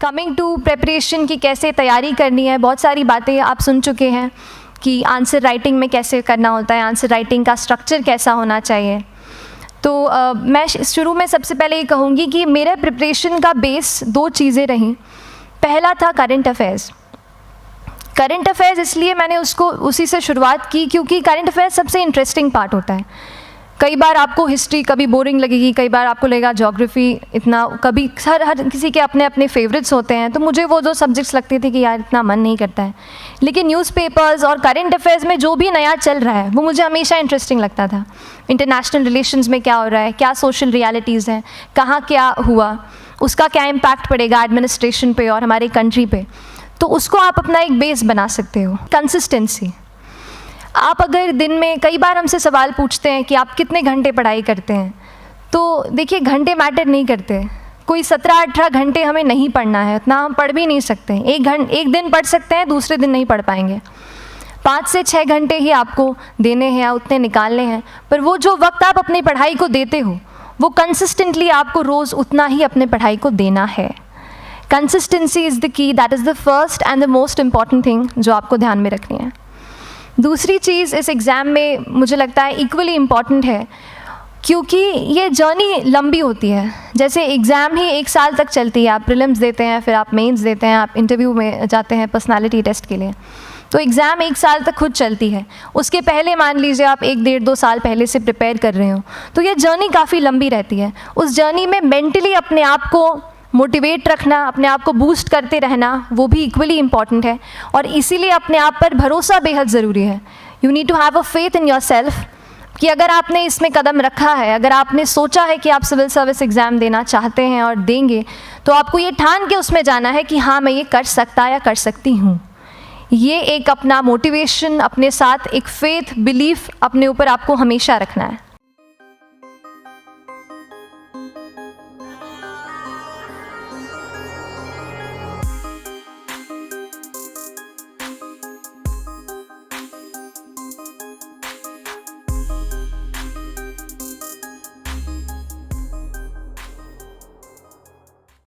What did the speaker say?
Coming to preparation की कैसे तैयारी करनी है, बहुत सारी बातें आप सुन चुके हैं कि आंसर राइटिंग में कैसे करना होता है, आंसर राइटिंग का स्ट्रक्चर कैसा होना चाहिए। तो मैं शुरू में सबसे पहले ये कहूँगी कि मेरे प्रिपरेशन का बेस 2 चीज़ें रहीं। पहला था करंट अफेयर्स। करंट अफेयर्स इसलिए मैंने उसको उसी से शुरुआत की क्योंकि करंट अफेयर्स सबसे इंटरेस्टिंग पार्ट होता है। कई बार आपको हिस्ट्री कभी बोरिंग लगेगी, कई बार आपको लगेगा ज्योग्राफी इतना, कभी हर किसी के अपने अपने फेवरेट्स होते हैं। तो मुझे वो 2 सब्जेक्ट्स लगते थे कि यार इतना मन नहीं करता है, लेकिन न्यूज़पेपर्स और करंट अफेयर्स में जो भी नया चल रहा है वो मुझे हमेशा इंटरेस्टिंग लगता था। इंटरनेशनल रिलेशंस में क्या हो रहा है, क्या सोशल रियलिटीज़ हैं, कहाँ क्या हुआ, उसका क्या इम्पैक्ट पड़ेगा एडमिनिस्ट्रेशन पे और हमारे कंट्री पे, तो उसको आप अपना एक बेस बना सकते हो। कंसिस्टेंसी, आप अगर दिन में, कई बार हमसे सवाल पूछते हैं कि आप कितने घंटे पढ़ाई करते हैं, तो देखिए घंटे मैटर नहीं करते। कोई 17-18 घंटे हमें नहीं पढ़ना है, उतना हम पढ़ भी नहीं सकते। एक दिन पढ़ सकते हैं, दूसरे दिन नहीं पढ़ पाएंगे। 5 से 6 घंटे ही आपको देने हैं या उतने निकालने हैं, पर वो जो वक्त आप अपनी पढ़ाई को देते हो वो कंसिस्टेंटली आपको रोज़ उतना ही अपने पढ़ाई को देना है। Consistency is the key, that is the first and the most important thing जो आपको ध्यान में रखनी है। दूसरी चीज़ इस एग्ज़ाम में मुझे लगता है इक्वली इम्पॉर्टेंट है, क्योंकि ये जर्नी लंबी होती है। जैसे एग्ज़ाम ही 1 साल तक चलती है, आप प्रीलिम्स देते हैं, फिर आप मेंस देते हैं, आप इंटरव्यू में जाते हैं पर्सनालिटी टेस्ट के लिए, तो एग्ज़ाम 1 साल तक खुद चलती है। उसके पहले मान लीजिए आप 1-1.5-2 साल पहले से प्रिपेयर कर रहे हो, तो ये जर्नी काफ़ी लंबी रहती है। उस जर्नी में मेंटली अपने आप को मोटिवेट रखना, अपने आप को बूस्ट करते रहना, वो भी इक्वली इम्पॉर्टेंट है। और इसीलिए अपने आप पर भरोसा बेहद ज़रूरी है। You need to have a faith in yourself कि अगर आपने इसमें कदम रखा है, अगर आपने सोचा है कि आप सिविल सर्विस एग्ज़ाम देना चाहते हैं और देंगे, तो आपको ये ठान के उसमें जाना है कि हाँ मैं ये कर सकता या कर सकती हूँ। ये एक अपना मोटिवेशन, अपने साथ एक फेथ, बिलीफ अपने ऊपर आपको हमेशा रखना है।